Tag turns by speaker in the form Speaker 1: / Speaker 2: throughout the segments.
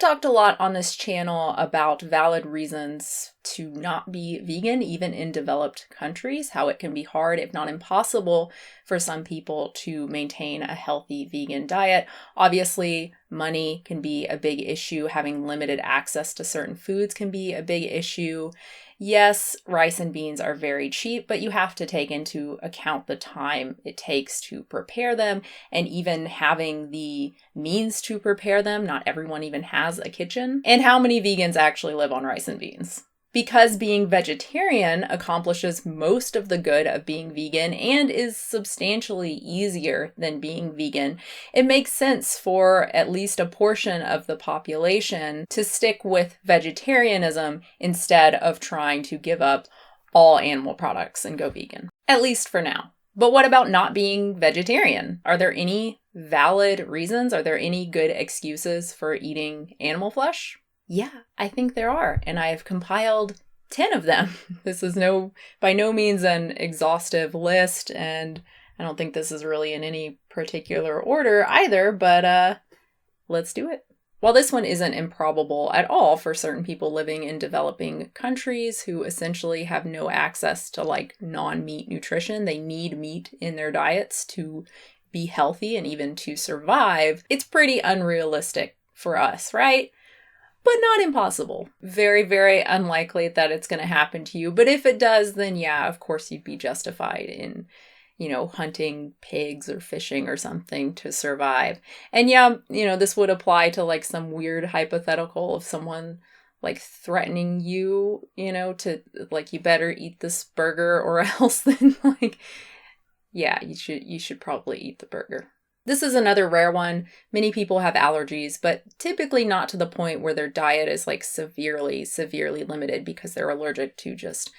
Speaker 1: talked a lot on this channel about valid reasons to not be vegan, even in developed countries, how it can be hard, if not impossible, for some people to maintain a healthy vegan diet. Obviously, money can be a big issue. Having limited access to certain foods can be a big issue. Yes, rice and beans are very cheap, but you have to take into account the time it takes to prepare them, and even having the means to prepare them. Not everyone even has a kitchen. And how many vegans actually live on rice and beans? Because being vegetarian accomplishes most of the good of being vegan and is substantially easier than being vegan, it makes sense for at least a portion of the population to stick with vegetarianism instead of trying to give up all animal products and go vegan, at least for now. But what about not being vegetarian? Are there any valid reasons? Are there any good excuses for eating animal flesh? Yeah, I think there are, and I have compiled 10 of them. This is by no means an exhaustive list, and I don't think this is really in any particular order either, but let's do it. While this one isn't improbable at all for certain people living in developing countries who essentially have no access to non-meat nutrition, they need meat in their diets to be healthy and even to survive, it's pretty unrealistic for us, right? But not impossible. Very, very unlikely that it's going to happen to you. But if it does, then yeah, of course you'd be justified in, hunting pigs or fishing or something to survive. And yeah, this would apply to some weird hypothetical of someone threatening you, to you better eat this burger or else, then yeah, you should probably eat the burger. This is another rare one. Many people have allergies, but typically not to the point where their diet is severely, severely limited because they're allergic to just,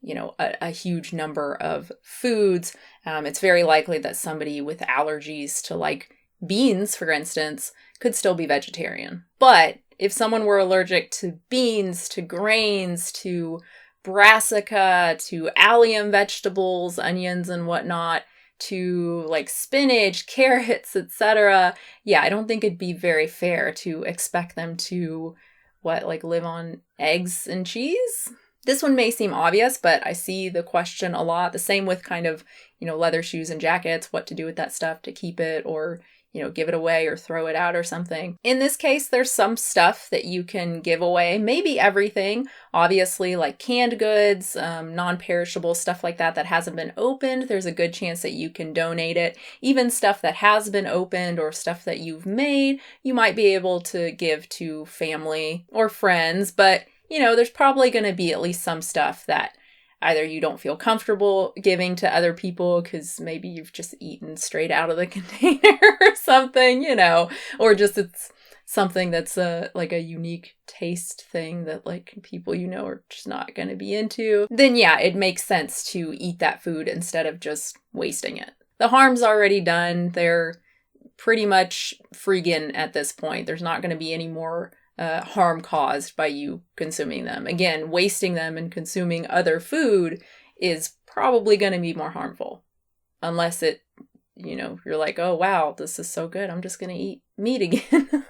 Speaker 1: a huge number of foods. It's very likely that somebody with allergies to beans, for instance, could still be vegetarian. But if someone were allergic to beans, to grains, to brassica, to allium vegetables, onions and whatnot, to spinach, carrots, etc. Yeah, I don't think it'd be very fair to expect them to live on eggs and cheese. This one may seem obvious, but I see the question a lot. The same with kind of, leather shoes and jackets, what to do with that stuff to keep it or, give it away or throw it out or something. In this case, there's some stuff that you can give away, maybe everything, obviously canned goods, non-perishable stuff like that hasn't been opened. There's a good chance that you can donate it. Even stuff that has been opened or stuff that you've made, you might be able to give to family or friends, but there's probably going to be at least some stuff that either you don't feel comfortable giving to other people because maybe you've just eaten straight out of the container or something, or just it's something that's a unique taste thing that people are just not going to be into. Then yeah, it makes sense to eat that food instead of just wasting it. The harm's already done. They're pretty much freegan at this point. There's not going to be any more harm caused by you consuming them. Again, wasting them and consuming other food is probably going to be more harmful. Unless you're oh wow, this is so good, I'm just going to eat meat again.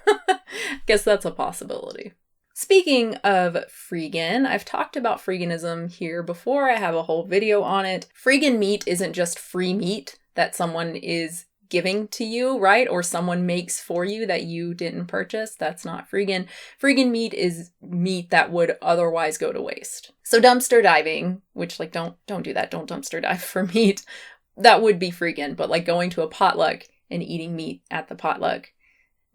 Speaker 1: Guess that's a possibility. Speaking of freegan, I've talked about freeganism here before. I have a whole video on it. Freegan meat isn't just free meat that someone is giving to you, right? Or someone makes for you that you didn't purchase. That's not freegan. Freegan meat is meat that would otherwise go to waste. So dumpster diving, which don't do that. Don't dumpster dive for meat. That would be freegan, but going to a potluck and eating meat at the potluck,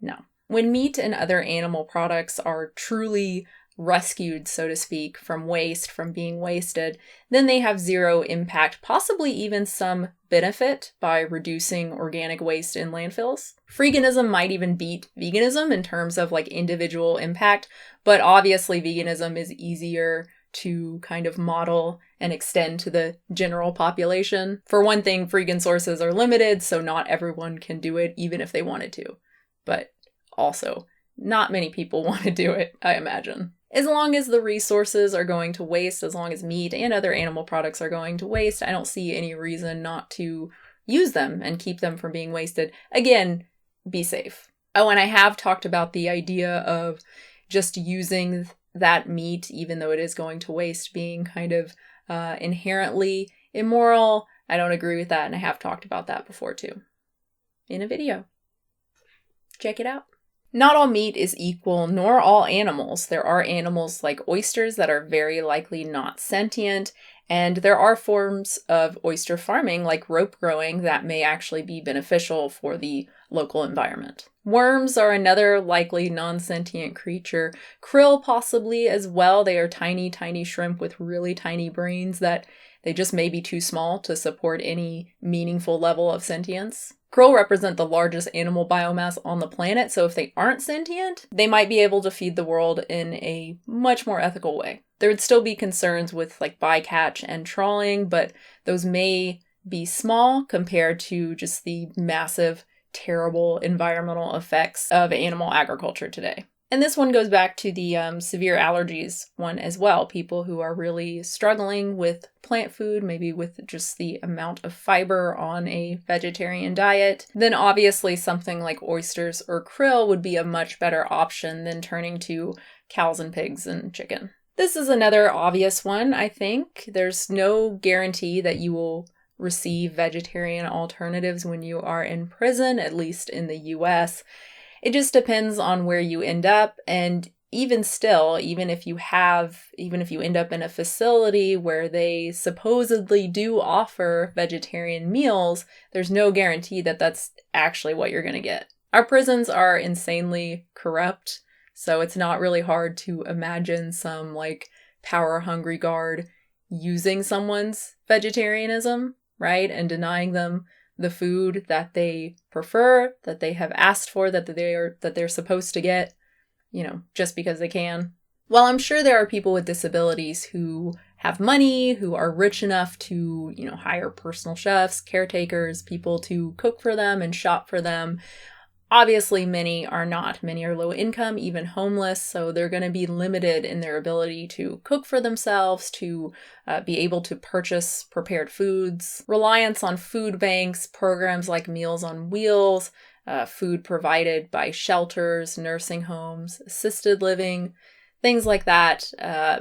Speaker 1: no. When meat and other animal products are truly rescued, so to speak, from waste, from being wasted, then they have zero impact, possibly even some benefit by reducing organic waste in landfills. Freeganism might even beat veganism in terms of individual impact, but obviously veganism is easier to kind of model and extend to the general population. For one thing, freegan sources are limited, so not everyone can do it even if they wanted to. But also, not many people want to do it, I imagine. As long as the resources are going to waste, as long as meat and other animal products are going to waste, I don't see any reason not to use them and keep them from being wasted. Again, be safe. Oh, and I have talked about the idea of just using that meat, even though it is going to waste, being kind of inherently immoral. I don't agree with that, and I have talked about that before too in a video. Check it out. Not all meat is equal, nor all animals. There are animals like oysters that are very likely not sentient, and there are forms of oyster farming, like rope growing, that may actually be beneficial for the local environment. Worms are another likely non-sentient creature. Krill possibly as well. They are tiny, tiny shrimp with really tiny brains that they just may be too small to support any meaningful level of sentience. Krill represent the largest animal biomass on the planet, so if they aren't sentient, they might be able to feed the world in a much more ethical way. There would still be concerns with like bycatch and trawling, but those may be small compared to just the massive, terrible environmental effects of animal agriculture today. And this one goes back to the severe allergies one as well. People who are really struggling with plant food, maybe with just the amount of fiber on a vegetarian diet, then obviously something like oysters or krill would be a much better option than turning to cows and pigs and chicken. This is another obvious one, I think. There's no guarantee that you will receive vegetarian alternatives when you are in prison, at least in the US. It just depends on where you end up, and even still, even if you end up in a facility where they supposedly do offer vegetarian meals, there's no guarantee that that's actually what you're going to get. Our prisons are insanely corrupt, so it's not really hard to imagine some like power-hungry guard using someone's vegetarianism, right, and denying them the food that they prefer, that they have asked for, that they're supposed to get, just because they can. While I'm sure there are people with disabilities who have money, who are rich enough to, hire personal chefs, caretakers, people to cook for them and shop for them, obviously many are not. Many are low income, even homeless, so they're going to be limited in their ability to cook for themselves, to be able to purchase prepared foods. Reliance on food banks, programs like Meals on Wheels, food provided by shelters, nursing homes, assisted living, things like that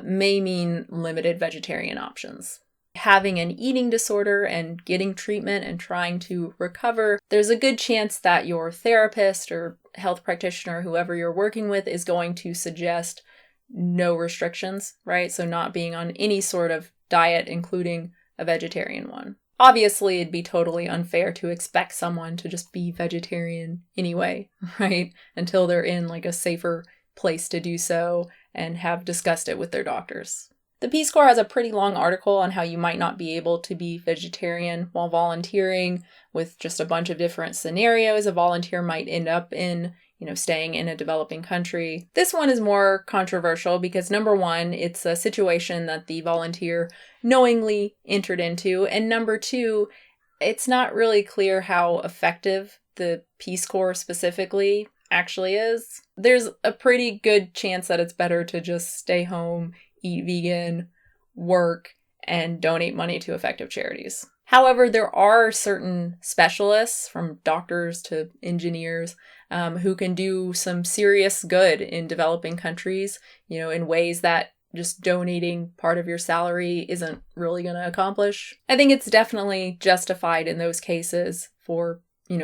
Speaker 1: may mean limited vegetarian options. Having an eating disorder and getting treatment and trying to recover, there's a good chance that your therapist or health practitioner, whoever you're working with, is going to suggest no restrictions, right? So not being on any sort of diet, including a vegetarian one. Obviously, it'd be totally unfair to expect someone to just be vegetarian anyway, right? Until they're in like a safer place to do so and have discussed it with their doctors. The Peace Corps has a pretty long article on how you might not be able to be vegetarian while volunteering, with just a bunch of different scenarios a volunteer might end up in, staying in a developing country. This one is more controversial because, number one, it's a situation that the volunteer knowingly entered into, and number two, it's not really clear how effective the Peace Corps specifically actually is. There's a pretty good chance that it's better to just stay home, eat vegan, work, and donate money to effective charities. However, there are certain specialists, from doctors to engineers, who can do some serious good in developing countries, in ways that just donating part of your salary isn't really going to accomplish. I think it's definitely justified in those cases for,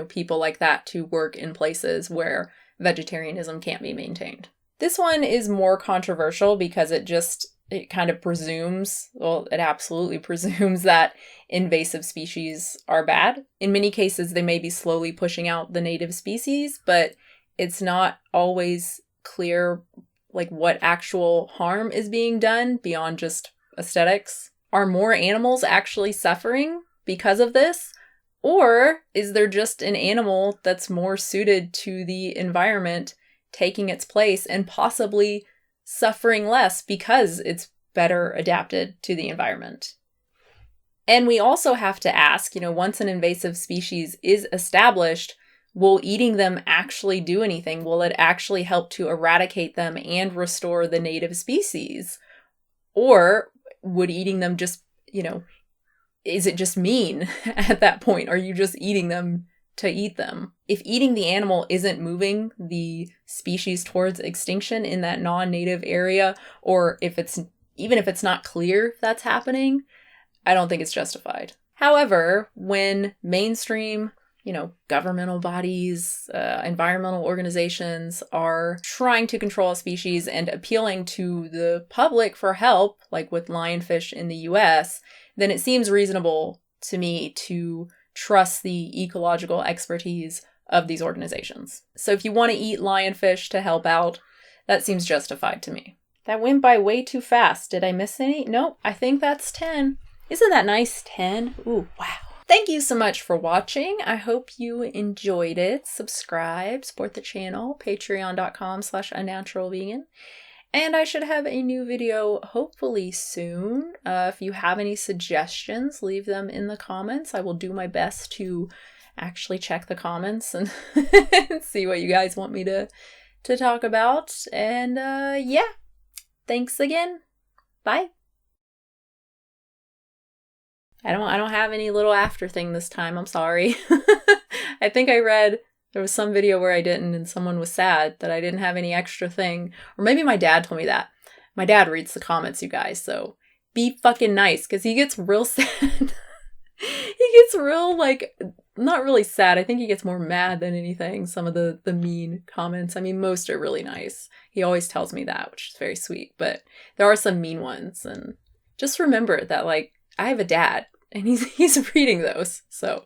Speaker 1: people like that to work in places where vegetarianism can't be maintained. This one is more controversial because it kind of presumes, it absolutely presumes that invasive species are bad. In many cases, they may be slowly pushing out the native species, but it's not always clear what actual harm is being done beyond just aesthetics. Are more animals actually suffering because of this? Or is there just an animal that's more suited to the environment taking its place and possibly suffering less because it's better adapted to the environment? And we also have to ask, once an invasive species is established, will eating them actually do anything? Will it actually help to eradicate them and restore the native species? Or would eating them just, is it just mean at that point? Are you just eating them to eat them. If eating the animal isn't moving the species towards extinction in that non-native area, or even if it's not clear if that's happening, I don't think it's justified. However, when mainstream, governmental bodies, environmental organizations are trying to control a species and appealing to the public for help, like with lionfish in the US, then it seems reasonable to me to trust the ecological expertise of these organizations. So if you want to eat lionfish to help out, that seems justified to me. That went by way too fast. Did I miss any? Nope, I think that's 10. Isn't that nice? 10? Ooh, wow. Thank you so much for watching. I hope you enjoyed it. Subscribe, support the channel, patreon.com/unnaturalvegan. And I should have a new video hopefully soon. If you have any suggestions, leave them in the comments. I will do my best to actually check the comments and see what you guys want me to talk about. And yeah, thanks again. Bye. I don't have any little after thing this time. I'm sorry. I think I read there was some video where I didn't and someone was sad that I didn't have any extra thing. Or maybe my dad told me that. My dad reads the comments, you guys, so be fucking nice, because he gets real sad. He gets real, not really sad. I think he gets more mad than anything, some of the mean comments. I mean, most are really nice. He always tells me that, which is very sweet. But there are some mean ones. And just remember that, I have a dad. And he's reading those. So,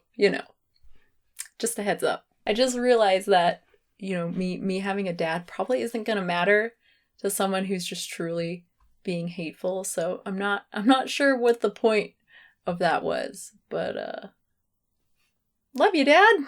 Speaker 1: just a heads up. I just realized that, me having a dad probably isn't going to matter to someone who's just truly being hateful. So I'm not sure what the point of that was, but love you, Dad.